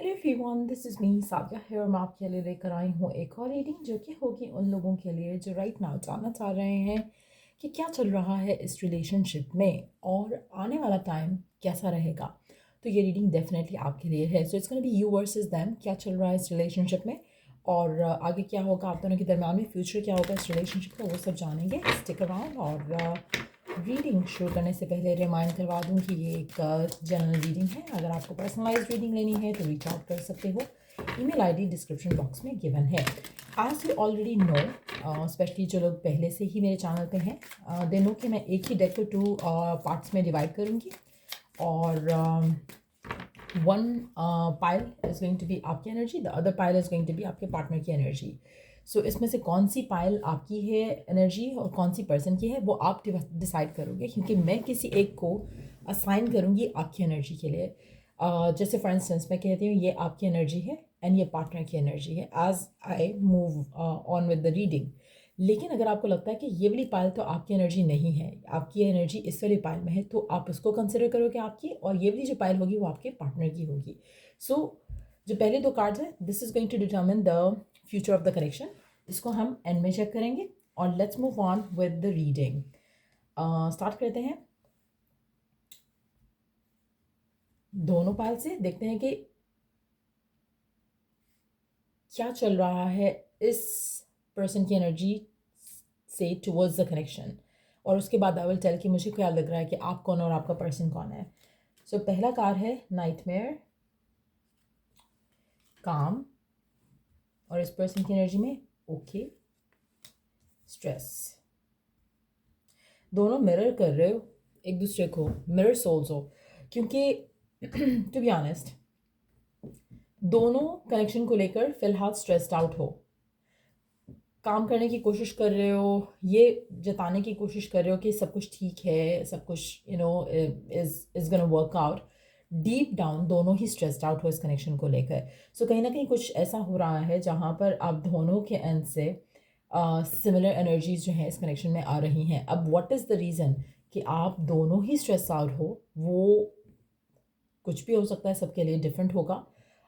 Hello everyone, this is me Sadia है और मैं आपके लिए लेकर आई हूँ एक और रीडिंग जो कि होगी उन लोगों के लिए जो राइट नाउ जानना चाह रहे हैं कि क्या चल रहा है इस रिलेशनशिप में और आने वाला टाइम कैसा रहेगा। तो ये रीडिंग डेफिनेटली आपके लिए है। So it's gonna be you versus them, क्या चल रहा है इस रिलेशनशिप में और आगे क्या होगा आप दोनों के दरम्यान में, फ्यूचर क्या होगा इस रिलेशनशिप का, वो सब जानेंगे। Stick around. और रीडिंग शुरू करने से पहले रिमाइंड करवा दूं कि ये एक जनरल रीडिंग है। अगर आपको पर्सनलाइज रीडिंग लेनी है तो रीच आउट कर सकते हो। ईमेल आईडी डिस्क्रिप्शन बॉक्स में गिवन है। As you already know, specially जो लोग पहले से ही मेरे चैनल पे हैं, दे नो कि मैं एक ही डेक को टू पार्ट्स में डिवाइड करूँगी और one pile is going to be आपकी energy, the other pile is going to be आपके पार्टनर की एनर्जी। सो इसमें से कौन सी पाइल आपकी है एनर्जी और कौन सी पर्सन की है वो आप डिसाइड करोगे, क्योंकि मैं किसी एक को असाइन करूँगी आपकी एनर्जी के लिए। जैसे फॉर इंस्टेंस मैं कहती हूँ ये आपकी एनर्जी है एंड ये पार्टनर की एनर्जी है as I move on with the reading. लेकिन अगर आपको लगता है कि ये वाली पायल तो आपकी एनर्जी नहीं है, आपकी एनर्जी इस वाली पायल में है, तो आप उसको कंसिडर करोगे आपकी, और ये वाली जो पायल होगी वो आपके पार्टनर की होगी। सो जो पहले दो कार्ड्स हैं, this is going to determine the future of the connection. इसको हम एंड में चेक करेंगे और let's move on with the reading. Start करते हैं दोनों पायल से, देखते हैं कि क्या चल रहा है इस पर्सन की एनर्जी से टुवर्ड्स द कनेक्शन, और उसके बाद आई विल टेल कि मुझे क्या लग रहा है कि आप कौन और आपका पर्सन कौन है। सो पहला कार्ड है नाइटमेयर, काम, और इस पर्सन की एनर्जी में ओके, स्ट्रेस। दोनों मिरर कर रहे हो एक दूसरे को, मिरर सोल्स हो, क्योंकि टू बी ऑनेस्ट दोनों कनेक्शन को लेकर फिलहाल स्ट्रेस्ड आउट हो, काम करने की कोशिश कर रहे हो, ये जताने की कोशिश कर रहे हो कि सब कुछ ठीक है, सब कुछ you know is gonna work out. Deep down दोनों ही स्ट्रेस्ड आउट हो इस कनेक्शन को लेकर। सो कहीं ना कहीं कुछ ऐसा हो रहा है जहाँ पर आप दोनों के एंड से सिमिलर एनर्जीज जो हैं इस कनेक्शन में आ रही हैं। अब व्हाट इज़ द रीज़न कि आप दोनों ही स्ट्रेस आउट हो, वो कुछ भी हो सकता है, सबके लिए डिफरेंट होगा।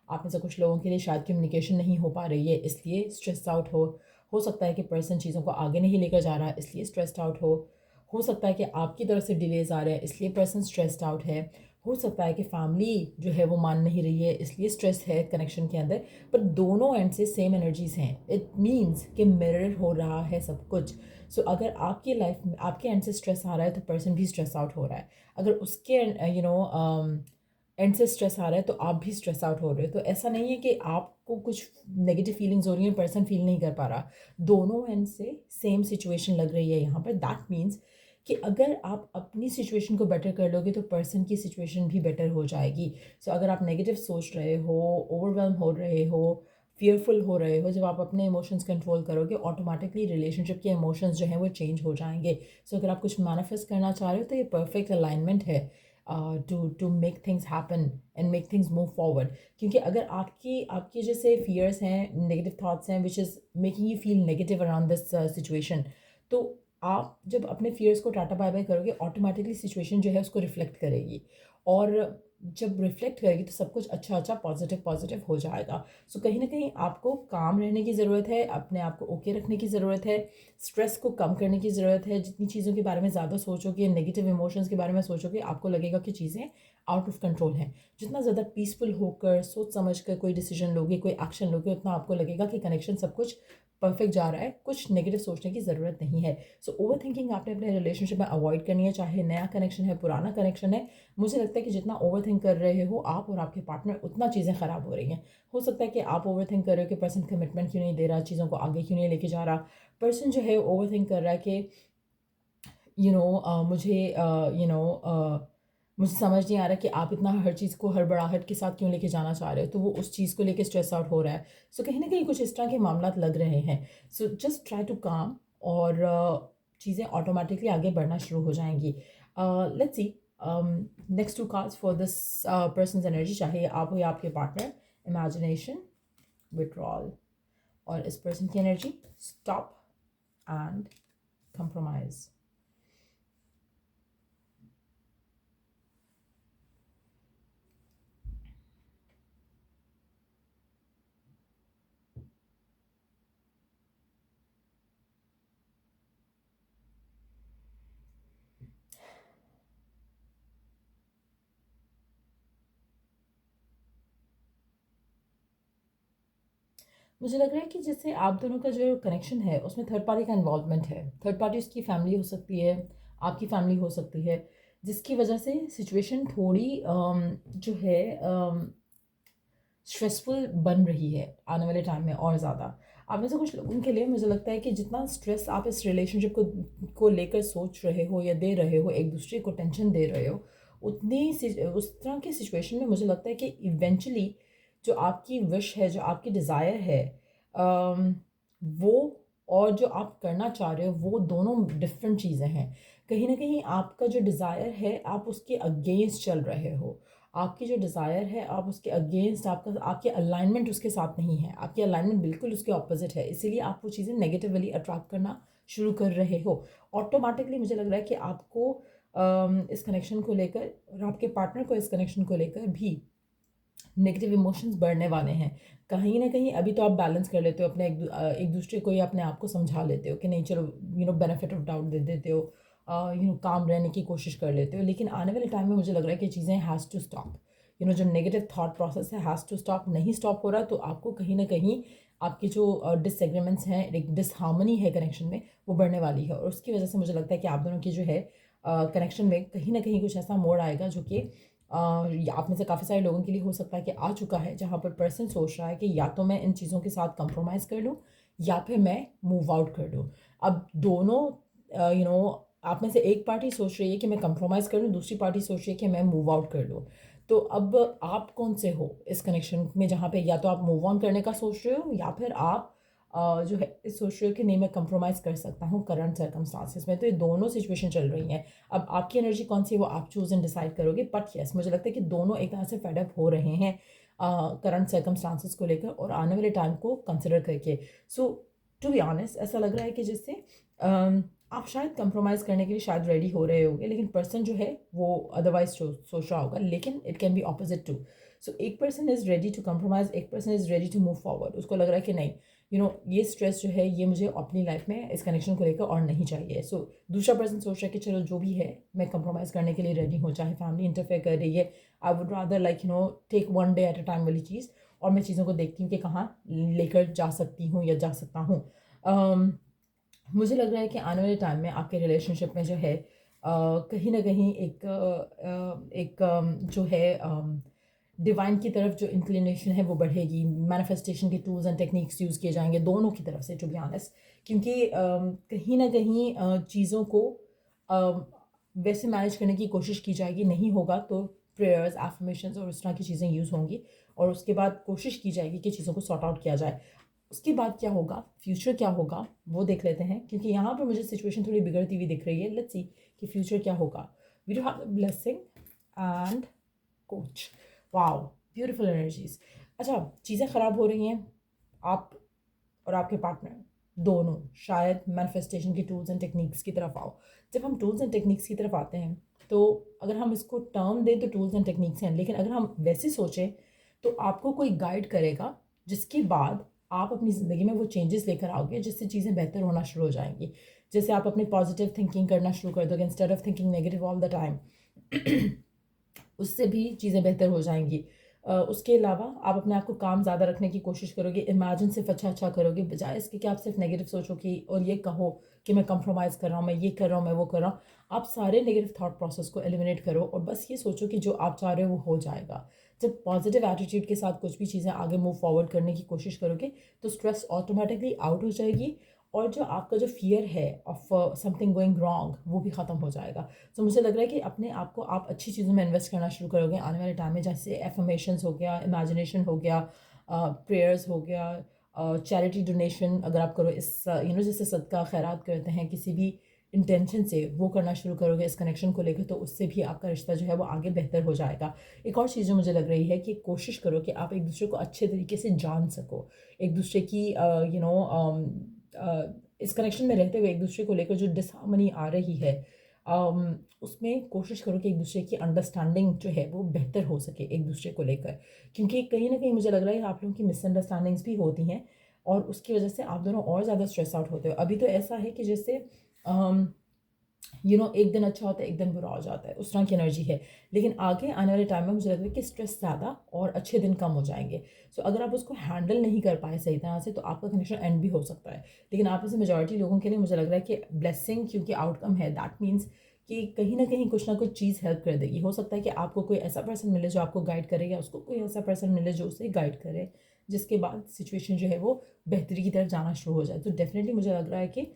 आप में से कुछ लोगों के लिए शायद कम्युनिकेशन नहीं हो पा रही है इसलिए स्ट्रेस आउट हो सकता है कि पर्सन चीज़ों को आगे नहीं लेकर जा रहा है इसलिए स्ट्रेस्ड आउट हो सकता है कि आपकी तरफ से डिलेज आ रहे हैं इसलिए पर्सन स्ट्रेस्ड आउट है, हो सकता है कि फैमिली जो है वो मान नहीं रही है इसलिए स्ट्रेस है कनेक्शन के अंदर। पर दोनों एंड से सेम एनर्जीज हैं, इट मीन्स कि मिरर हो रहा है सब कुछ। सो अगर आपकी लाइफ में आपके एंड से स्ट्रेस आ रहा है तो पर्सन भी स्ट्रेस आउट हो रहा है, अगर उसके एंड से स्ट्रेस आ रहा है तो आप भी स्ट्रेस आउट हो रहे हो। तो ऐसा नहीं है कि आपको कुछ नेगेटिव फीलिंग्स हो रही हैं, पर्सन फील नहीं कर पा रहा, दोनों एंड से सेम सिचुएशन लग रही है यहाँ पर। दैट मीन्स कि अगर आप अपनी सिचुएशन को बेटर कर लोगे तो पर्सन की सिचुएशन भी बेटर हो जाएगी। सो अगर आप नेगेटिव सोच रहे हो, ओवरवेलम हो रहे हो, फियरफुल हो रहे हो, जब आप अपने इमोशंस कंट्रोल करोगे ऑटोमेटिकली रिलेशनशिप के इमोशंस जो हैं वो चेंज हो जाएंगे। सो अगर आप कुछ मैनिफेस्ट करना चाह रहे हो तो ये परफेक्ट अलाइनमेंट है to make things happen and make things move forward. क्योंकि अगर आपकी जैसे फियर्स हैं, नेगेटिव थाट्स हैं which is making you feel negative around this situation, तो आप जब अपने फियर्स को टाटा बाय बाय करोगे ऑटोमेटिकली सिचुएशन जो है उसको रिफ्लेक्ट करेगी, और जब रिफ्लेक्ट करेगी तो सब कुछ अच्छा अच्छा पॉजिटिव पॉजिटिव हो जाएगा। सो कहीं ना कहीं आपको काम रहने की ज़रूरत है, अपने आप को ओके रखने की ज़रूरत है, स्ट्रेस को कम करने की ज़रूरत है। जितनी चीज़ों के बारे में ज़्यादा सोचोगे, नेगेटिव इमोशंस के बारे में सोचोगे, आपको लगेगा कि चीज़ें आउट ऑफ कंट्रोल हैं। जितना ज़्यादा पीसफुल होकर सोच समझ कर कोई डिसीजन लोगे, कोई एक्शन लोगे, उतना आपको लगेगा कि कनेक्शन सब कुछ परफेक्ट जा रहा है, कुछ नेगेटिव सोचने की ज़रूरत नहीं है। सो ओवर थिंकिंग आपने अपने रिलेशनशिप में अवॉइड करनी है, चाहे नया कनेक्शन है पुराना कनेक्शन है। मुझे लगता है कि जितना ओवर थिंक कर रहे हो आप और आपके पार्टनर, उतना चीज़ें ख़राब हो रही हैं। हो सकता है कि आप ओवर थिंक कर रहे हो कि पर्सन कमिटमेंट क्यों नहीं दे रहा, चीज़ों को आगे क्यों नहीं लेके जा रहा। पर्सन जो है ओवर थिंक कर रहा है कि मुझे मुझे समझ नहीं आ रहा कि आप इतना हर चीज़ को हड़बड़ाहट के साथ क्यों लेके जाना चाह रहे हो, तो वो उस चीज़ को लेके स्ट्रेस आउट हो रहा है। सो कहीं ना कहीं कुछ इस तरह के मामला लग रहे हैं। सो जस्ट ट्राई टू काम, और चीज़ें ऑटोमेटिकली आगे बढ़ना शुरू हो जाएंगी। Let's see next to cards for this persons energy, चाहे आप हो या आपके पार्टनर। इमेजिनेशन, विड्रॉल, और इस पर्सन की एनर्जी स्टॉप एंड कंप्रोमाइज़। मुझे लग रहा है कि जैसे आप दोनों का जो कनेक्शन है उसमें थर्ड पार्टी का इन्वॉल्वमेंट है। थर्ड पार्टी उसकी फैमिली हो सकती है, आपकी फैमिली हो सकती है, जिसकी वजह से सिचुएशन थोड़ी जो है स्ट्रेसफुल बन रही है आने वाले टाइम में और ज़्यादा। आप में से कुछ लोगों के लिए मुझे लगता है कि जितना स्ट्रेस आप इस रिलेशनशिप को लेकर सोच रहे हो या दे रहे हो, एक दूसरे को टेंशन दे रहे हो, उस तरह की सिचुएशन में मुझे लगता है कि इवेंचुअली जो आपकी विश है, जो आपकी डिज़ायर है, अम, वो और जो आप करना चाह रहे हो वो दोनों डिफरेंट चीज़ें हैं। कहीं ना कहीं आपका जो डिज़ायर है आप उसके अगेंस्ट चल रहे हो। आपकी जो डिज़ायर है आप उसके अगेंस्ट, आपकी अलाइनमेंट उसके साथ नहीं है, आपकी अलाइनमेंट बिल्कुल उसके ऑपोजिट है, इसीलिए आप वो चीज़ें नेगेटिवली अट्रैक्ट करना शुरू कर रहे हो। ऑटोमेटिकली मुझे लग रहा है कि आपको इस कनेक्शन को लेकर और आपके पार्टनर को इस कनेक्शन को लेकर भी नेगेटिव इमोशंस बढ़ने वाले हैं। कहीं ना कहीं अभी तो आप बैलेंस कर लेते हो अपने एक दूसरे को या अपने आप को समझा लेते हो कि नहीं चलो, बेनिफिट ऑफ डाउट दे देते हो, काम रहने की कोशिश कर लेते हो, लेकिन आने वाले टाइम में मुझे लग रहा है कि चीज़ें हैज़ टू स्टॉप। जो नेगेटिव थॉट प्रोसेस है हैज़ टू स्टॉप। नहीं स्टॉप हो रहा तो आपको कहीं ना कहीं आपकी जो डिसएग्रीमेंट्स हैं, एक डिसहार्मनी है कनेक्शन में, वो बढ़ने वाली है, और उसकी वजह से मुझे लगता है कि आप दोनों की जो है कनेक्शन में कहीं ना कहीं कुछ ऐसा मोड़ आएगा जो कि आप में से काफ़ी सारे लोगों के लिए हो सकता है कि आ चुका है, जहाँ पर पर्सन सोच रहा है कि या तो मैं इन चीज़ों के साथ कंप्रोमाइज़ कर लूँ या फिर मैं मूव आउट कर दूँ। अब दोनों आप में से एक पार्टी सोच रही है कि मैं कंप्रोमाइज़ कर लूँ, दूसरी पार्टी सोच रही है कि मैं मूव आउट कर लूँ। तो अब आप कौन से हो इस कनेक्शन में, जहाँ पे या तो आप मूव ऑन करने का सोच रहे हो या फिर आप जो है इस सोच रहे हो कि नहीं मैं कंप्रोमाइज़ कर सकता हूँ करंट सर्कमस्टांसिस में। तो ये दोनों सिचुएशन चल रही हैं। अब आपकी एनर्जी कौन सी है वो आप चूज़ एंड डिसाइड करोगे, बट यस मुझे लगता है कि दोनों एक तरह से फेड अप हो रहे हैं करंट सर्कमस्टांसिस को लेकर और आने वाले टाइम को कंसिडर करके। सो टू बी ऑनेस्ट ऐसा लग रहा है कि जिससे आप शायद कंप्रोमाइज़ करने के लिए शायद रेडी हो रहे होगे, लेकिन पर्सन जो है वो अदरवाइज सोच रहा होगा, लेकिन it can be opposite too. So एक person is ready to compromise, एक person is ready to move forward. उसको लग रहा है कि नहीं, ये स्ट्रेस जो है ये मुझे अपनी लाइफ में इस कनेक्शन को लेकर और नहीं चाहिए। सो दूसरा पर्सन सोच रहा है कि चलो जो भी है मैं कंप्रोमाइज़ करने के लिए रेडी हूँ, चाहे फैमिली इंटरफेयर कर रही है। I would rather like take one day at a time वाली चीज़, और मैं चीज़ों को देखती हूँ कि कहाँ लेकर जा सकती हूँ या जा सकता हूँ। मुझे लग रहा है कि आने वाले टाइम में आपके रिलेशनशिप में जो है कहीं ना कहीं जो है डिवाइन की तरफ जो इंक्लिनेशन है वो बढ़ेगी। मैनिफेस्टेशन के टूल्स एंड टेक्निक्स यूज़ किए जाएंगे दोनों की तरफ से, टू बी ऑनेस्ट, क्योंकि कहीं ना कहीं चीज़ों को अम, वैसे मैनेज करने की कोशिश की जाएगी। नहीं होगा तो प्रेयर्स, एफर्मेशंस और उस तरह की चीज़ें यूज़ होंगी, और उसके बाद कोशिश की जाएगी कि चीज़ों को सॉर्ट आउट किया जाए। उसके बाद क्या होगा, फ्यूचर क्या होगा, वो देख लेते हैं, क्योंकि यहाँ पर मुझे सिचुएशन थोड़ी बिगड़ती हुई दिख रही है। लेट्स सी कि फ्यूचर क्या होगा। We do have the blessing and coach. Wow, beautiful energies. अच्छा, चीज़ें ख़राब हो रही हैं, आप और आपके पार्टनर दोनों शायद मैनिफेस्टेशन के टूल्स एंड टेक्निक्स की तरफ आओ। जब हम टूल्स एंड टेक्निक्स की तरफ आते हैं तो अगर हम इसको टर्म दें तो टूल्स एंड टेक्निक्स हैं, लेकिन अगर हम वैसे सोचें तो आपको कोई गाइड करेगा, जिसके बाद आप अपनी ज़िंदगी में वो चेंजेस लेकर आओगे जिससे चीज़ें बेहतर होना शुरू हो जाएंगी। जैसे आप अपनी पॉजिटिव थिंकिंग करना शुरू कर दोगे instead of thinking negative all the time, उससे भी चीज़ें बेहतर हो जाएंगी। उसके अलावा आप अपने आप को काम ज़्यादा रखने की कोशिश करोगे, इमेजिन सिर्फ अच्छा अच्छा करोगे, बजाय इसके कि आप सिर्फ नेगेटिव सोचो कि और ये कहो कि मैं कंप्रोमाइज़ कर रहा हूँ, मैं ये कर रहा हूँ, मैं वो कर रहा हूँ। आप सारे नेगेटिव थॉट प्रोसेस को एलिमिनेट करो और बस ये सोचो कि जो आप चाह रहे हो वो हो जाएगा। जब पॉजिटिव एटीट्यूड के साथ कुछ भी चीज़ें आगे मूव फॉरवर्ड करने की कोशिश करोगे तो स्ट्रेस ऑटोमेटिकली आउट हो जाएगी, और जो आपका जो फियर है ऑफ समथिंग गोइंग रॉन्ग वो भी ख़त्म हो जाएगा। तो मुझे लग रहा है कि अपने आप को आप अच्छी चीज़ों में इन्वेस्ट करना शुरू करोगे आने वाले टाइम में, जैसे एफर्मेशंस हो गया, इमेजिनेशन हो गया, प्रेयर्स हो गया, चैरिटी डोनेशन अगर आप करो, इस जैसे सदका खैरात करते हैं किसी भी इंटेंशन से, वो करना शुरू करोगे इस कनेक्शन को लेकर, तो उससे भी आपका रिश्ता जो है वो आगे बेहतर हो जाएगा। एक और चीज़ जो मुझे लग रही है कि कोशिश करो कि आप एक दूसरे को अच्छे तरीके से जान सको, एक दूसरे की इस कनेक्शन में रहते हुए एक दूसरे को लेकर जो डिसहार्मनी आ रही है, उसमें कोशिश करो कि एक दूसरे की अंडरस्टैंडिंग जो है वो बेहतर हो सके एक दूसरे को लेकर, क्योंकि कहीं ना कहीं मुझे लग रहा है आप लोगों की मिसअंडरस्टैंडिंग्स भी होती हैं और उसकी वजह से आप दोनों और ज़्यादा स्ट्रेस आउट होते हो। अभी तो ऐसा है कि जैसे एक दिन अच्छा होता है, एक दिन बुरा हो जाता है, उस तरह की एनर्जी है। लेकिन आगे आने वाले टाइम में मुझे लग रहा है कि स्ट्रेस ज़्यादा और अच्छे दिन कम हो जाएंगे। सो अगर आप उसको हैंडल नहीं कर पाए सही तरह से तो आपका कनेक्शन एंड भी हो सकता है। लेकिन आप में से मेजॉरिटी लोगों के लिए मुझे लग रहा है कि ब्लेसिंग क्योंकि आउटकम है, दैट मीन्स कि कहीं ना कुछ चीज़ हेल्प कर देगी। हो सकता है कि आपको कोई ऐसा पर्सन मिले जो आपको गाइड करे, या उसको कोई ऐसा पर्सन मिले जो उसे गाइड करे, जिसके बाद सिचुएशन जो है वो बेहतरी की तरफ जाना शुरू हो जाए। तो डेफिनेटली मुझे लग रहा है कि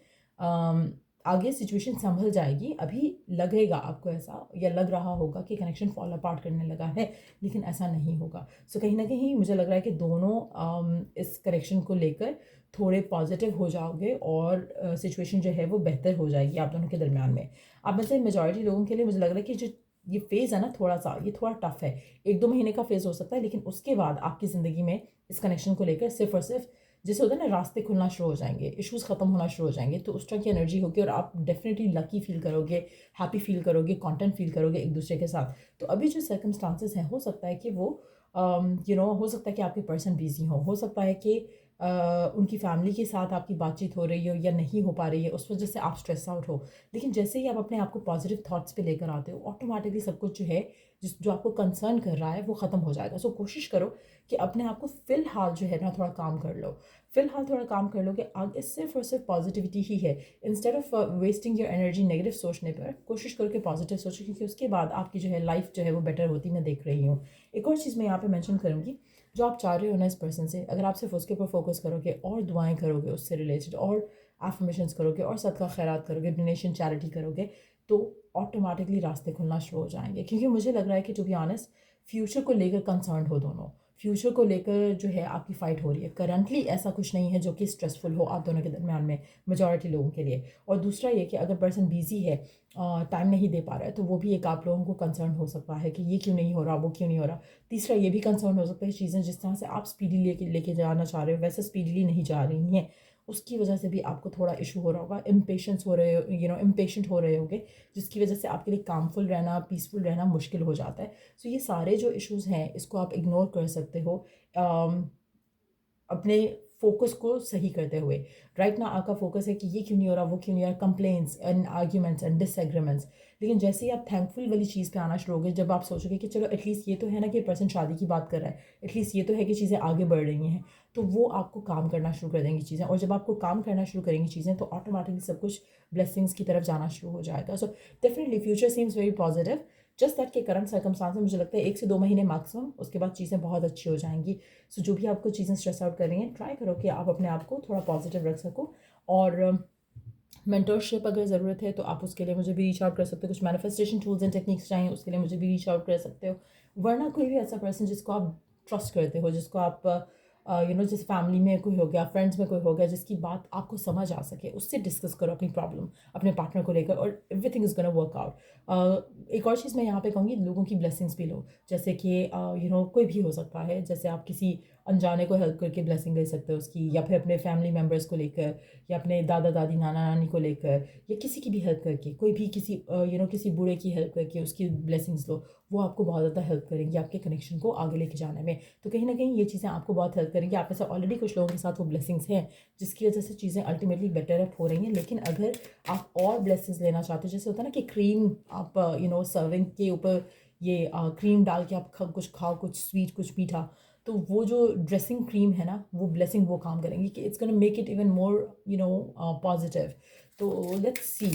आगे सिचुएशन संभल जाएगी। अभी लगेगा आपको ऐसा, या लग रहा होगा कि कनेक्शन फॉल अपार्ट करने लगा है, लेकिन ऐसा नहीं होगा। सो कहीं ना कहीं मुझे लग रहा है कि दोनों इस कनेक्शन को लेकर थोड़े पॉजिटिव हो जाओगे, और सिचुएशन जो है वो बेहतर हो जाएगी आप दोनों के दरमियान में। आप में से मेजॉरिटी लोगों के लिए मुझे लग रहा है कि जो ये फेज़ है ना, ये थोड़ा टफ है। 1-2 महीने का फेज़ हो सकता है, लेकिन उसके बाद आपकी ज़िंदगी में इस कनेक्शन को लेकर सिर्फ और सिर्फ, जैसे होता है ना, रास्ते खुलना शुरू हो जाएंगे, इश्यूज़ ख़त्म होना शुरू हो जाएंगे। तो उस तरह की एनर्जी होगी, और आप डेफिनेटली लकी फील करोगे, हैप्पी फील करोगे, कंटेंट फील करोगे एक दूसरे के साथ। तो अभी जो सर्कमस्टांसेस हैं, हो सकता है कि वो हो सकता है कि आपके पर्सन बिजी हो सकता है कि उनकी फैमिली के साथ आपकी बातचीत हो रही हो या नहीं हो पा रही है, उस वजह से आप स्ट्रेस आउट हो। लेकिन जैसे ही आप अपने आप को पॉजिटिव थॉट्स पे लेकर आते हो, ऑटोमेटिकली सब कुछ जो है, जो आपको कंसर्न कर रहा है, वो ख़त्म हो जाएगा। सो कोशिश करो कि अपने आप को फ़िलहाल जो है ना थोड़ा काम कर लो। फ़िलहाल थोड़ा काम कर लो कि आगे सिर्फ और सिर्फ पॉजिटिविटी ही है। Instead of wasting your energy negative सोचने पर, कोशिश करो कि पॉजिटिव सोचो, क्योंकि उसके बाद आपकी जो है लाइफ जो है वो बेटर होती मैं देख रही हूँ। एक और चीज़ मैं यहाँ पे मेंशन करूँगी, जो आप चाह रहे हो ना इस पर्सन से, अगर आप सिर्फ उसके ऊपर फोकस करोगे और दुआएं करोगे उससे रिलेटेड, और एफर्मेशंस करोगे, और सदका खैरात करोगे, डोनेशन चैरिटी करोगे, तो ऑटोमेटिकली रास्ते खुलना शुरू हो जाएंगे। क्योंकि मुझे लग रहा है कि टू बी ऑनेस्ट, फ्यूचर को लेकर कंसर्न हो दोनों। फ्यूचर को लेकर जो है आपकी फ़ाइट हो रही है। करंटली ऐसा कुछ नहीं है जो कि स्ट्रेसफुल हो आप दोनों के दरमियान में, मेजॉरिटी लोगों के लिए। और दूसरा ये कि अगर पर्सन बिजी है, टाइम नहीं दे पा रहा है, तो वो भी एक आप लोगों को कंसर्न हो सकता है कि ये क्यों नहीं हो रहा, वो क्यों नहीं हो रहा। तीसरा ये भी कंसर्न हो सकता है, चीज़ें जिस तरह से आप स्पीडी लेके जाना चाह रहे हो वैसे स्पीडली नहीं जा रही हैं, उसकी वजह से भी आपको थोड़ा इशू हो रहा होगा। इम्पेशेंस हो रहे हो, इम्पेशेंट हो रहे होगे, जिसकी वजह से आपके लिए कामफुल रहना, पीसफुल रहना मुश्किल हो जाता है। सो ये सारे जो इश्यूज़ हैं, इसको आप इग्नोर कर सकते हो अपने फोकस को सही करते हुए। राइट ना आपका फोकस है कि ये क्यों नहीं हो रहा, वो क्यों नहीं हो रहा, complaints and arguments and disagreements. लेकिन जैसे ही आप थैंकफुल वाली चीज़ पे आना शुरू होगे, जब आप सोचोगे कि चलो एटलीस्ट ये तो है ना कि पर्सन शादी की बात कर रहा है, एटलीस्ट ये तो है कि चीज़ें आगे बढ़ रही हैं, तो वो आपको काम करना शुरू कर देंगी चीज़ें। और जब आपको काम करना शुरू करेंगी चीज़ें, तो ऑटोमेटिकली सब कुछ ब्लेसिंग्स की तरफ जाना शुरू हो जाएगा। So definitely future seems very positive. Just that के करंट सर्कमस्टांस में मुझे लगता है 1 से 2 महीने मैक्सिमम, उसके बाद चीज़ें बहुत अच्छी हो जाएंगी। सो जो भी आपको चीज़ें स्ट्रेस आउट कर रही हैं, ट्राई करो कि आप अपने आप को थोड़ा पॉजिटिव रख सको। और मेंटरशिप अगर ज़रूरत है तो आप उसके लिए मुझे भी रीच आउट कर सकते हो। कुछ मैनिफेस्टेशन टूल्स एंड टेक्निक्स चाहिए, उसके लिए मुझे भी रीच आउट कर सकते हो। वरना कोई भी ऐसा पर्सन जिसको आप ट्रस्ट करते हो, जिसको आप जिस फैमिली में कोई हो गया, फ्रेंड्स में कोई हो गया, जिसकी बात आपको समझ आ सके, उससे डिस्कस करो अपनी प्रॉब्लम अपने पार्टनर को लेकर, और everything is gonna work out. एक और चीज़ मैं यहाँ पे कहूँगी, लोगों की ब्लेसिंग्स भी लो। जैसे कि कोई भी हो सकता है, जैसे आप किसी अनजाने को हेल्प करके ब्लेसिंग ले सकते हो उसकी, या फिर अपने फैमिली मेम्बर्स को लेकर, या अपने दादा दादी नाना नानी को लेकर, या किसी की भी हेल्प करके, कोई भी किसी किसी बूढ़े की हेल्प करके उसकी ब्लेसिंग्स लो। वो आपको बहुत ज़्यादा हेल्प करेंगी आपके कनेक्शन को आगे लेके जाने में। तो कहीं ना कहीं ये चीज़ें आपको बहुत हेल्प करेंगी। आप में से ऑलरेडी कुछ लोगों के साथ वो ब्लेसिंग्स हैं, जिसकी वजह से चीज़ें अल्टीमेटली बेटर अप हो रही हैं। लेकिन अगर आप और ब्लेसिंग्स लेना चाहते हो, जैसे होता है ना कि क्रीम आप सर्विंग के ऊपर ये क्रीम डाल के आप कुछ खाओ, कुछ स्वीट कुछ मीठा, तो वो जो ड्रेसिंग क्रीम है ना, वो ब्लेसिंग वो काम करेंगी कि it's gonna make it even more positive. तो लेट्स सी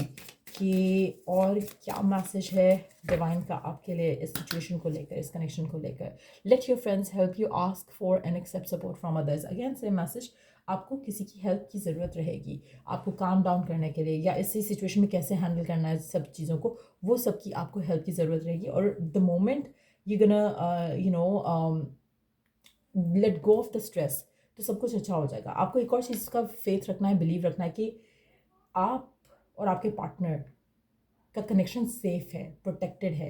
कि और क्या मैसेज है डिवाइन का आपके लिए इस सिचुएशन को लेकर, इस कनेक्शन को लेकर। Let your friends help you, ask for and accept support from others. Again same message, आपको किसी की हेल्प की ज़रूरत रहेगी आपको काम डाउन करने के लिए, या इसी सिचुएशन में कैसे हैंडल करना है सब चीज़ों को, वो सब की आपको हेल्प की ज़रूरत रहेगी। और the moment you gonna let go of the stress, तो सब कुछ अच्छा हो जाएगा। आपको एक और चीज़ का फेथ रखना है, बिलीव रखना है कि आप और आपके पार्टनर का कनेक्शन सेफ है, प्रोटेक्टेड है,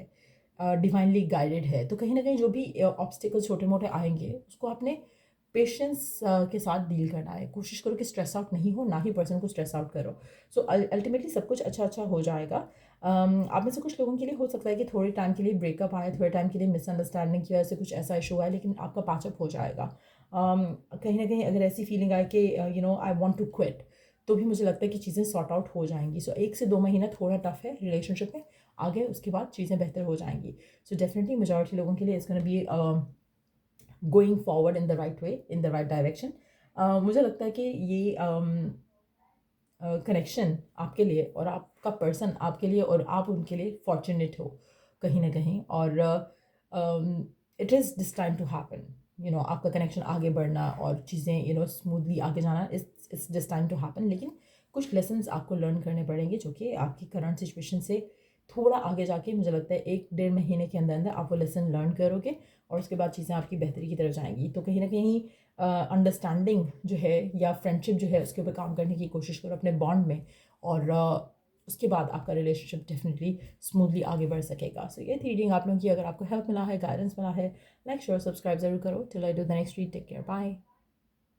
डिवाइनली गाइडेड है। तो कहीं ना कहीं जो भी ऑब्स्टिकल छोटे मोटे आएंगे, उसको आपने पेशेंस के साथ डील करना है। कोशिश करो कि स्ट्रेस आउट नहीं हो, ना ही पर्सन को स्ट्रेस आउट करो। सो अल्टीमेटली सब कुछ अच्छा अच्छा हो जाएगा। आप में से कुछ लोगों के लिए हो सकता है कि थोड़े टाइम के लिए ब्रेकअप आए, थोड़े टाइम के लिए मिसअंडरस्टैंडिंग की वजह से कुछ ऐसा इशू आए, लेकिन आपका पैचअप हो जाएगा। कहीं ना कहीं अगर ऐसी फीलिंग आए कि आई वॉन्ट टू क्विट, तो भी मुझे लगता है कि चीज़ें सॉर्ट आउट हो जाएंगी. सो 1 से 2 महीना थोड़ा टफ है रिलेशनशिप में. आगे उसके बाद चीज़ें बेहतर हो जाएंगी. सो डेफिनेटली मेजॉरिटी लोगों के लिए it's gonna be going forward in the right way, in the right direction. मुझे लगता है कि ये कनेक्शन आपके लिए और आपका पर्सन आपके लिए और आप उनके लिए फॉर्चुनेट हो कहीं ना कहीं. और it is this time to happen. आपका कनेक्शन आगे बढ़ना और चीज़ें स्मूथली आगे जाना it's this time to happen. लेकिन कुछ लेसन्स आपको लर्न करने पड़ेंगे जो कि आपकी करंट सिचुएशन से थोड़ा आगे जाके मुझे लगता है 1-1.5 महीने के अंदर अंदर आप वो लेसन लर्न करोगे और उसके बाद चीज़ें आपकी बेहतरी की तरफ जाएंगी. तो कहीं ना कहीं अंडरस्टैंडिंग जो है या फ्रेंडशिप जो है उसके ऊपर काम करने की कोशिश करो अपने बॉन्ड में. और उसके बाद आपका रिलेशनशिप डेफिनेटली स्मूथली आगे बढ़ सकेगा. सो ये थी रीडिंग आप लोगों की. अगर आपको हेल्प मिला है, गाइडेंस मिला है, लाइक शेयर सब्सक्राइब ज़रूर करो. Till I do the next read, take care, bye.